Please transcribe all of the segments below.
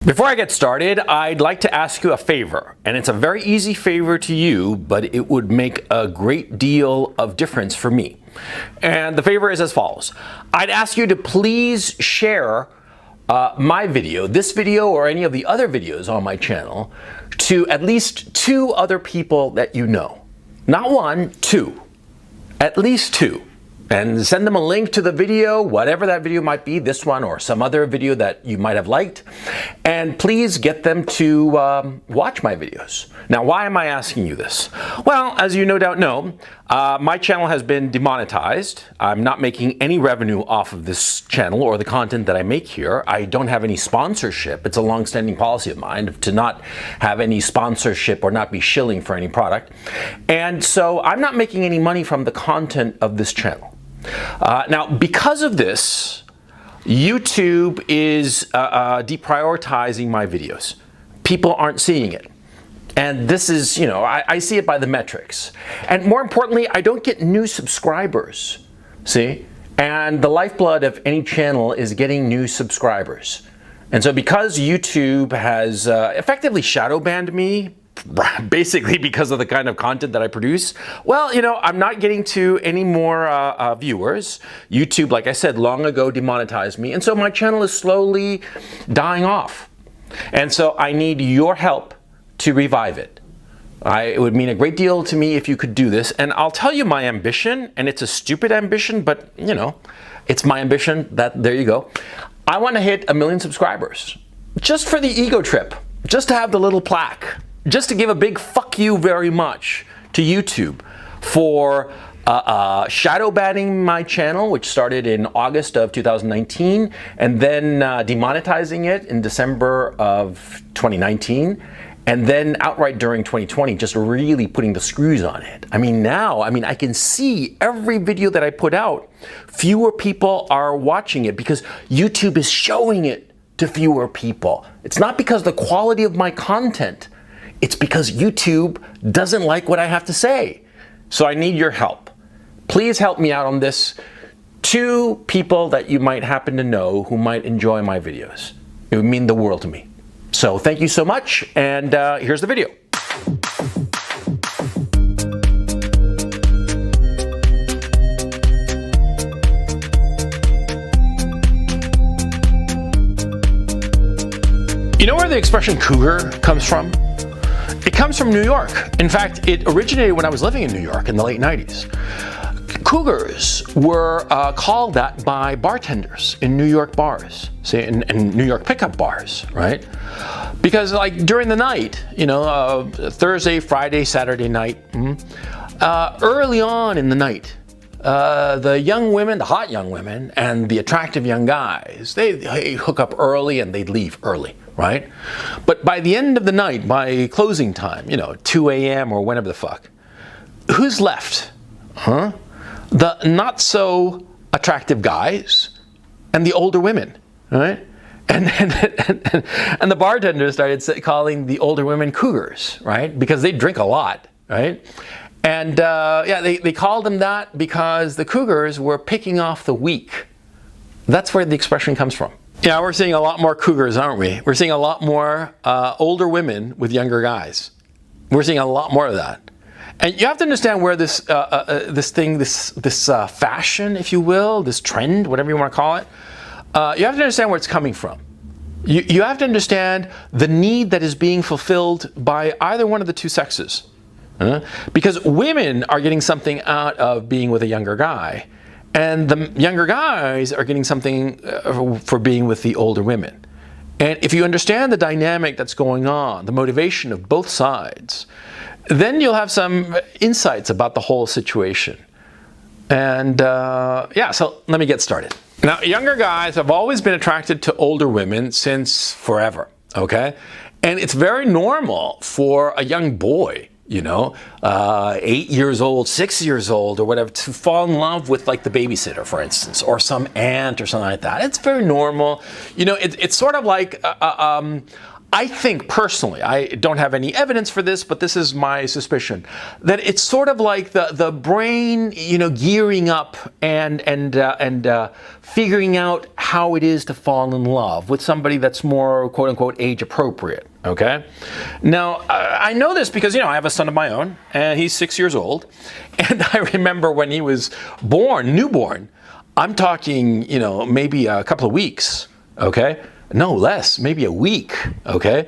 Before I get started, I'd like to ask you a favor, and it's a very easy favor to you, but it would make a great deal of difference for me. And the favor is as follows. I'd ask you to please share my video, this video or any of the other videos on my channel, to at least 2 other people that you know. Not 1, 2. At least 2. And send them a link to the video, whatever that video might be, this one or some other video that you might have liked. And please get them to watch my videos. Now, why am I asking you this? Well, as you no doubt know, my channel has been demonetized. I'm not making any revenue off of this channel or the content that I make here. I don't have any sponsorship. It's a long-standing policy of mine to not have any sponsorship or not be shilling for any product. And so I'm not making any money from the content of this channel. Now, because of this, YouTube is deprioritizing my videos. People aren't seeing it. And this is, you know, I see it by the metrics. And more importantly, I don't get new subscribers, see? And the lifeblood of any channel is getting new subscribers. And so because YouTube has effectively shadow banned me, basically because of the kind of content that I produce, well, you know, I'm not getting to any more viewers. YouTube, like I said, long ago demonetized me, and so my channel is slowly dying off. And so I need your help to revive it. It would mean a great deal to me if you could do this, and I'll tell you my ambition, and it's a stupid ambition, but, you know, it's my ambition. There you go. I want to hit 1 million subscribers, just for the ego trip, just to have the little plaque. Just to give a big fuck you very much to YouTube for shadow banning my channel, which started in August of 2019, and then demonetizing it in December of 2019, and then outright during 2020, just really putting the screws on it. I mean, now, I can see every video that I put out, fewer people are watching it because YouTube is showing it to fewer people. It's not because of the quality of my content. It's because YouTube doesn't like what I have to say. So I need your help. Please help me out on this. 2 people that you might happen to know who might enjoy my videos. It would mean the world to me. So thank you so much, and here's the video. You know where the expression cougar comes from? It comes from New York. In fact, it originated when I was living in New York in the late 90s. Cougars were called that by bartenders in New York bars, say in New York pickup bars, right? Because like during the night, you know, Thursday, Friday, Saturday night, early on in the night, the young women, the hot young women, and the attractive young guys, they hook up early and they'd leave early, right? But by the end of the night, by closing time, you know, 2 a.m. or whenever the fuck, who's left? Huh? The not so attractive guys and the older women, right? And the bartenders started calling the older women cougars, right? Because they drink a lot, right? And yeah, they called them that because the cougars were picking off the weak. That's where the expression comes from. Yeah, we're seeing a lot more cougars, aren't we? We're seeing a lot more older women with younger guys. We're seeing a lot more of that. And you have to understand where this fashion, if you will, this trend, whatever you want to call it, you have to understand where it's coming from. You have to understand the need that is being fulfilled by either one of the 2 sexes. Because women are getting something out of being with a younger guy, and the younger guys are getting something for being with the older women. And if you understand the dynamic that's going on, the motivation of both sides, then you'll have some insights about the whole situation. And yeah, so let me get started. Now, younger guys have always been attracted to older women since forever, okay? And it's very normal for a young boy, you know, 8 years old, 6 years old, or whatever, to fall in love with like the babysitter, for instance, or some aunt or something like that. It's very normal. You know, it's sort of like I think personally, I don't have any evidence for this, but this is my suspicion, that it's sort of like the brain, gearing up and figuring out how it is to fall in love with somebody that's more quote unquote age appropriate. Okay. Now I know this because I have a son of my own, and he's 6 years old, and I remember when he was newborn. I'm talking, maybe a couple of weeks. Okay. No less, maybe a week, okay?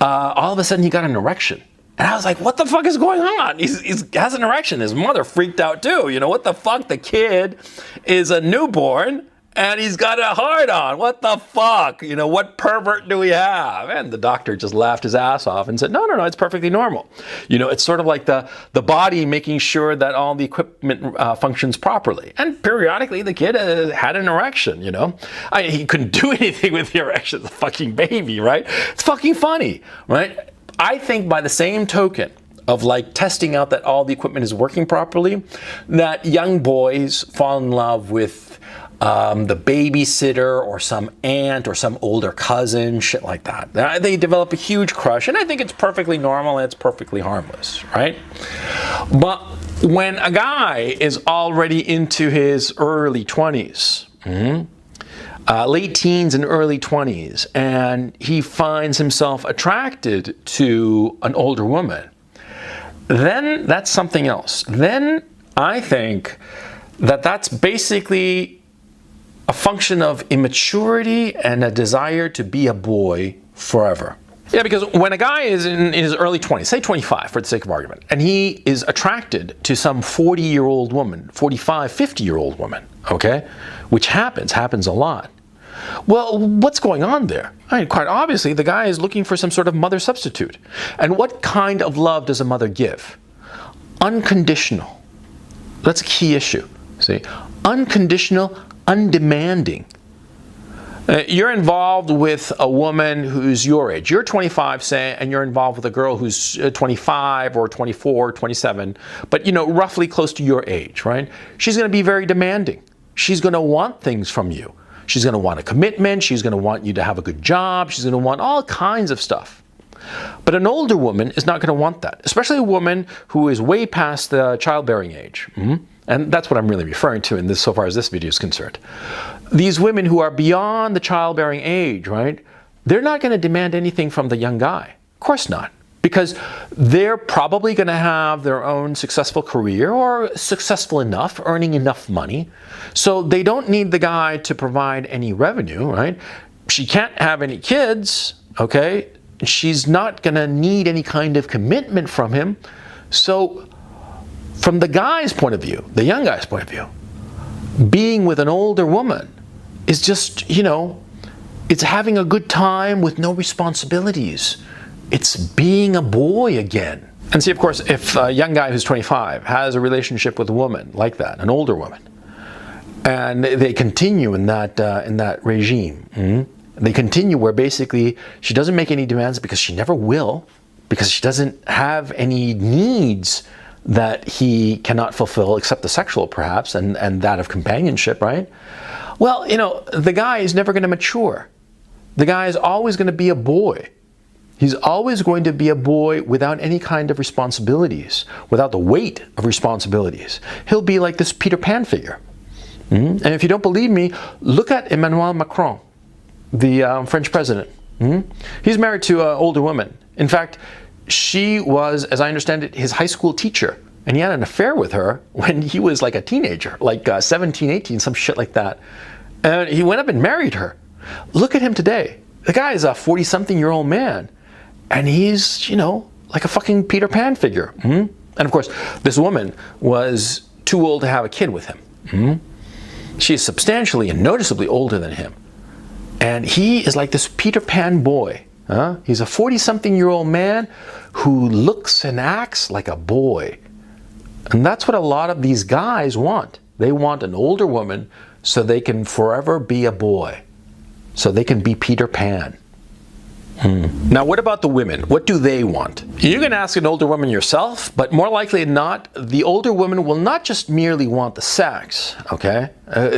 All of a sudden he got an erection. And I was like, what the fuck is going on? He has an erection. His mother freaked out too. What the fuck? The kid is a newborn and he's got a hard on. What the fuck? What pervert do we have? And the doctor just laughed his ass off and said, no, it's perfectly normal. It's sort of like the body making sure that all the equipment functions properly. And periodically the kid had an erection, he couldn't do anything with the erection. It's a fucking baby, right? It's fucking funny, right? I think by the same token of testing out that all the equipment is working properly, that young boys fall in love with the babysitter or some aunt or some older cousin, shit like that. They develop a huge crush, and I think it's perfectly normal and it's perfectly harmless, right? But when a guy is already into his early 20s, late teens and early 20s, and he finds himself attracted to an older woman, then that's something else. Then I think that that's basically a function of immaturity and a desire to be a boy forever. Yeah, because when a guy is in his early 20s, say 25 for the sake of argument, and he is attracted to some 40-year-old woman, 45, 50-year-old woman, okay, which happens a lot. Well, what's going on there? Quite obviously, the guy is looking for some sort of mother substitute. And what kind of love does a mother give? Unconditional. That's a key issue, see? Unconditional, undemanding. You're involved with a woman who's your age. You're 25, say, and you're involved with a girl who's 25 or 24, 27, but roughly close to your age, right? She's going to be very demanding. She's going to want things from you. She's going to want a commitment. She's going to want you to have a good job. She's going to want all kinds of stuff. But an older woman is not going to want that, especially a woman who is way past the childbearing age. And that's what I'm really referring to in this, so far as this video is concerned. These women who are beyond the childbearing age, right? They're not going to demand anything from the young guy. Of course not. Because they're probably going to have their own successful career or successful enough, earning enough money. So they don't need the guy to provide any revenue, right? She can't have any kids, okay? She's not going to need any kind of commitment from him. So from the guy's point of view, the young guy's point of view, being with an older woman is just, it's having a good time with no responsibilities. It's being a boy again. And see, of course, if a young guy who's 25 has a relationship with a woman like that, an older woman, and they continue in that regime, they continue where basically she doesn't make any demands because she never will, because she doesn't have any needs that he cannot fulfill except the sexual perhaps and that of companionship, right? Well, the guy is never going to mature. The guy is always going to be a boy. He's always going to be a boy without any kind of responsibilities, without the weight of responsibilities. He'll be like this Peter Pan figure. And if you don't believe me, look at Emmanuel Macron, the French president. He's married to an older woman. In fact, she was, as I understand it, his high school teacher. And he had an affair with her when he was like a teenager, like 17, 18, some shit like that. And he went up and married her. Look at him today. The guy is a 40-something-year-old man. And he's, like a fucking Peter Pan figure. And of course, this woman was too old to have a kid with him. She is substantially and noticeably older than him. And he is like this Peter Pan boy. He's a 40-something-year-old man who looks and acts like a boy. And that's what a lot of these guys want. They want an older woman so they can forever be a boy. So they can be Peter Pan. Now, what about the women? What do they want? You can ask an older woman yourself, but more likely than not, the older woman will not just merely want the sex, okay?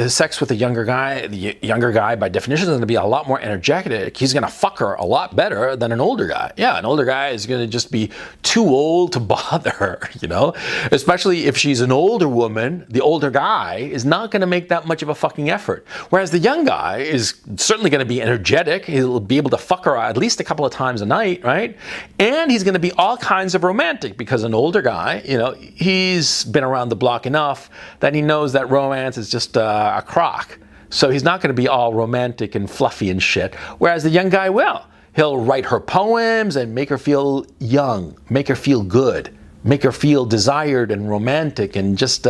Sex with a younger guy. The younger guy, by definition, is going to be a lot more energetic. He's going to fuck her a lot better than an older guy. Yeah, an older guy is going to just be too old to bother her, you know? Especially if she's an older woman, the older guy is not going to make that much of a fucking effort. Whereas the young guy is certainly going to be energetic. He'll be able to fuck her at least a couple of times a night, right? And he's going to be all kinds of romantic because an older guy, you know, he's been around the block enough that he knows that romance is just a crock. So he's not going to be all romantic and fluffy and shit. Whereas the young guy will. He'll write her poems and make her feel young, make her feel good, make her feel desired and romantic and just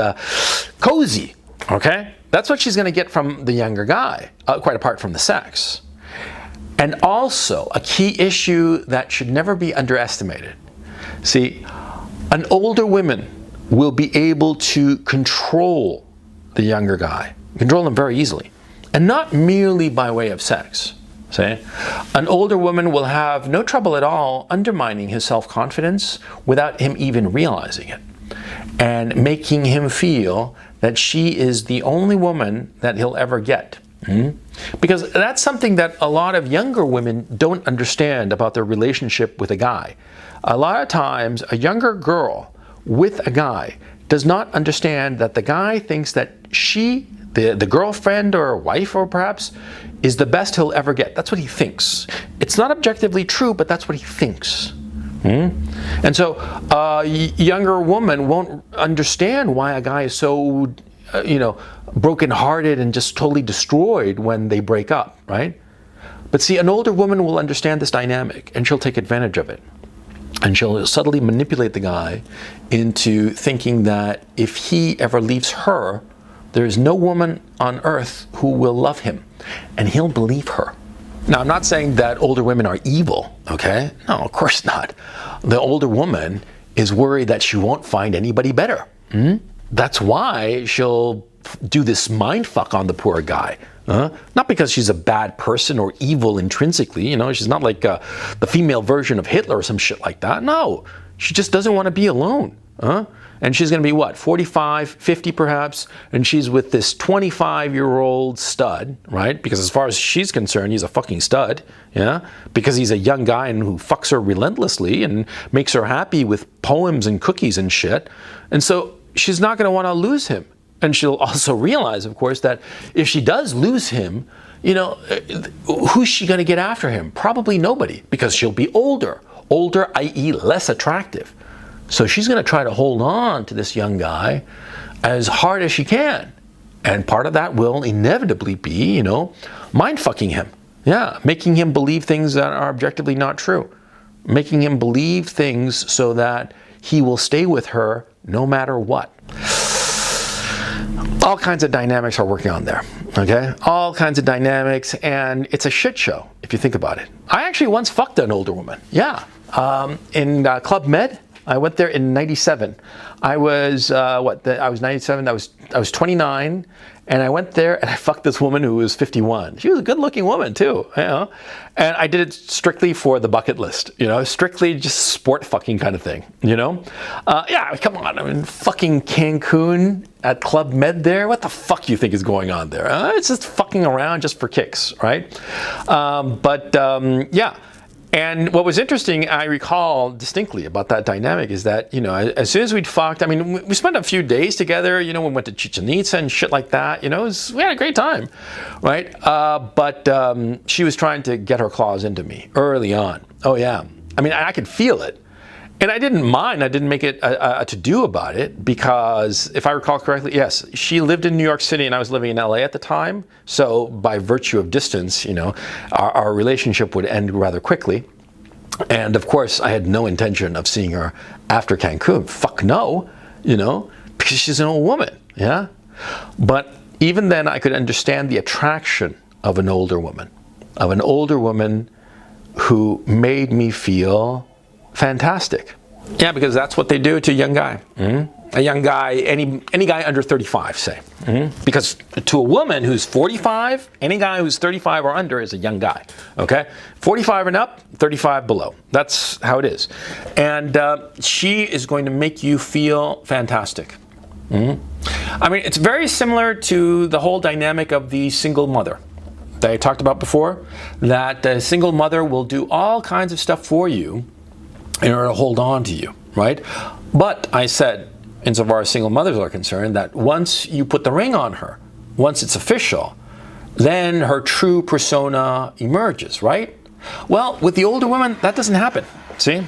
cozy, okay? That's what she's going to get from the younger guy, quite apart from the sex. And also, a key issue that should never be underestimated. See, an older woman will be able to control the younger guy, control him very easily, and not merely by way of sex. See? An older woman will have no trouble at all undermining his self-confidence without him even realizing it, and making him feel that she is the only woman that he'll ever get. Because that's something that a lot of younger women don't understand about their relationship with a guy. A lot of times, a younger girl with a guy does not understand that the guy thinks that she, the girlfriend or wife or perhaps, is the best he'll ever get. That's what he thinks. It's not objectively true, but that's what he thinks. And so a younger woman won't understand why a guy is so broken-hearted and just totally destroyed when they break up, right? But see, an older woman will understand this dynamic, and she'll take advantage of it. And she'll subtly manipulate the guy into thinking that if he ever leaves her, there is no woman on earth who will love him, and he'll believe her. Now, I'm not saying that older women are evil, okay? No, of course not. The older woman is worried that she won't find anybody better. That's why she'll do this mind fuck on the poor guy. Not because she's a bad person or evil intrinsically, you know, she's not like the female version of Hitler or some shit like that. No, she just doesn't want to be alone. And she's going to be what, 45, 50 perhaps, and she's with this 25-year-old stud, right? Because as far as she's concerned, he's a fucking stud, yeah? Because he's a young guy and who fucks her relentlessly and makes her happy with poems and cookies and shit. And so she's not going to want to lose him. And she'll also realize, of course, that if she does lose him, you know, who's she going to get after him? Probably nobody, because she'll be older. Older, i.e. less attractive. So she's going to try to hold on to this young guy as hard as she can. And part of that will inevitably be, you know, mind-fucking him. Yeah, making him believe things that are objectively not true. Making him believe things so that he will stay with her no matter what. All kinds of dynamics are working on there, okay? All kinds of dynamics, and it's a shit show, if you think about it. I actually once fucked an older woman, yeah. In Club Med, I went there in '97. I was, I was 97, I was 29, and I went there and I fucked this woman who was 51. She was a good looking woman too, you know? And I did it strictly for the bucket list, you know, strictly just sport fucking kind of thing, you know? Yeah, come on, I mean, fucking Cancun at Club Med there, what the fuck do you think is going on there? It's just fucking around just for kicks, right? Yeah. And what was interesting, I recall distinctly about that dynamic is that, you know, as soon as we'd fucked, I mean, we spent a few days together, you know, we went to Chichen Itza and shit like that, you know, we had a great time, right? But she was trying to get her claws into me early on. Oh yeah. I mean, I could feel it. And I didn't mind, I didn't make it a to-do about it because if I recall correctly, yes, she lived in New York City and I was living in LA at the time. So by virtue of distance, you know, our relationship would end rather quickly. And of course, I had no intention of seeing her after Cancun. Fuck no, you know, because she's an old woman, yeah? But even then I could understand the attraction of an older woman who made me feel fantastic. Yeah, because that's what they do to a young guy. A young guy, any guy under 35, say. Because to a woman who's 45, any guy who's 35 or under is a young guy, okay? 45 and up, 35 below. That's how it is. And she is going to make you feel fantastic. I mean, it's very similar to the whole dynamic of the single mother that I talked about before, that the single mother will do all kinds of stuff for you in order to hold on to you, right? But I said, insofar as single mothers are concerned, that once you put the ring on her, once it's official, then her true persona emerges, right? Well, with the older woman, that doesn't happen. See?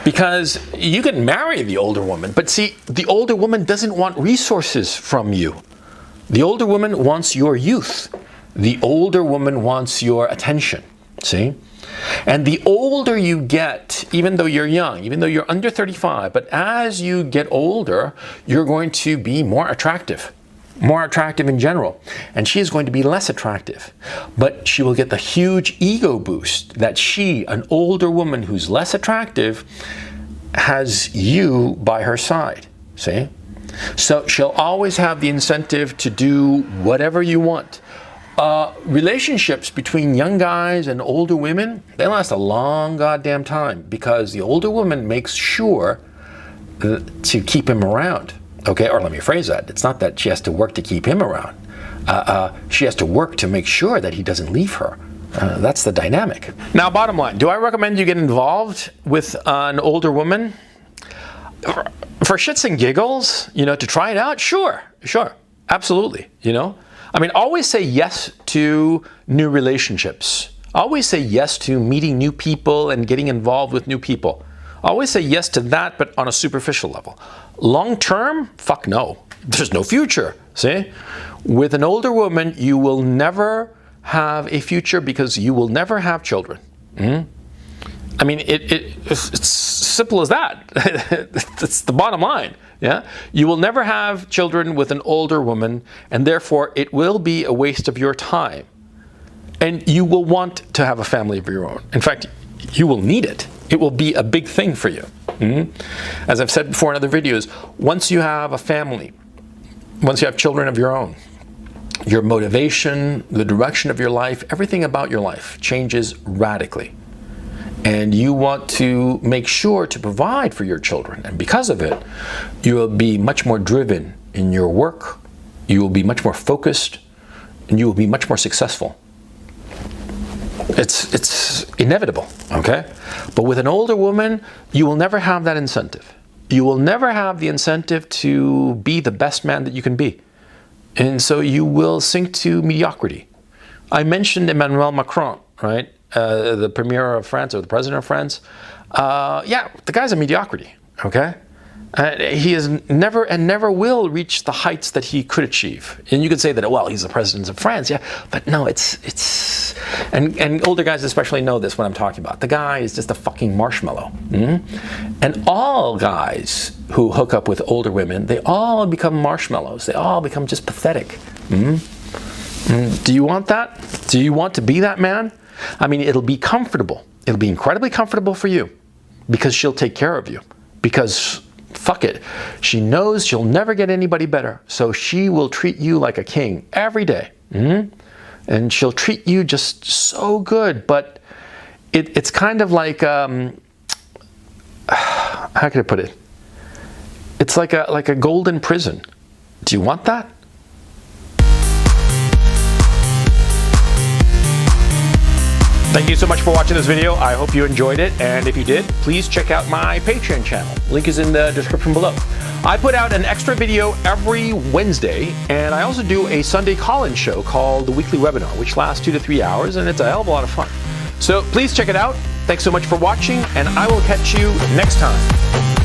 Because you can marry the older woman, but see, the older woman doesn't want resources from you. The older woman wants your youth. The older woman wants your attention. See? And the older you get, even though you're young, even though you're under 35, but as you get older, you're going to be more attractive in general. And she is going to be less attractive. But she will get the huge ego boost that she, an older woman who's less attractive, has you by her side. See? So she'll always have the incentive to do whatever you want. Relationships between young guys and older women, they last a long goddamn time because the older woman makes sure to keep him around. Okay, or let me phrase that. It's not that she has to work to keep him around. She has to work to make sure that he doesn't leave her. That's the dynamic. Now, bottom line, do I recommend you get involved with an older woman? For shits and giggles, to try it out? Sure, absolutely, I mean, always say yes to new relationships. Always say yes to meeting new people and getting involved with new people. Always say yes to that, but on a superficial level. Long term, fuck no. There's no future, see? With an older woman, you will never have a future because you will never have children. I mean, it's simple as that. That's the bottom line. Yeah, you will never have children with an older woman, and therefore it will be a waste of your time. And you will want to have a family of your own. In fact, you will need it. It will be a big thing for you. As I've said before in other videos, once you have a family, once you have children of your own, your motivation, the direction of your life, everything about your life changes radically. And you want to make sure to provide for your children. And because of it, you will be much more driven in your work, you will be much more focused, and you will be much more successful. It's inevitable, okay? But with an older woman, you will never have that incentive. You will never have the incentive to be the best man that you can be. And so you will sink to mediocrity. I mentioned Emmanuel Macron, right? The premier of France, or the president of France. Yeah, the guy's a mediocrity, okay? He is never and never will reach the heights that he could achieve. And you could say that, well, he's the president of France, yeah, but no, and older guys especially know this, what I'm talking about. The guy is just a fucking marshmallow. And all guys who hook up with older women, they all become marshmallows. They all become just pathetic. Do you want that? Do you want to be that man? I mean, it'll be comfortable. It'll be incredibly comfortable for you because she'll take care of you. Because, fuck it, she knows she'll never get anybody better. So she will treat you like a king every day. And she'll treat you just so good. But it's kind of like, how can I put it? It's like a golden prison. Do you want that? Thank you so much for watching this video. I hope you enjoyed it. And if you did, please check out my Patreon channel. Link is in the description below. I put out an extra video every Wednesday, and I also do a Sunday call-in show called the Weekly Webinar, which lasts 2 to 3 hours, and it's a hell of a lot of fun. So please check it out. Thanks so much for watching, and I will catch you next time.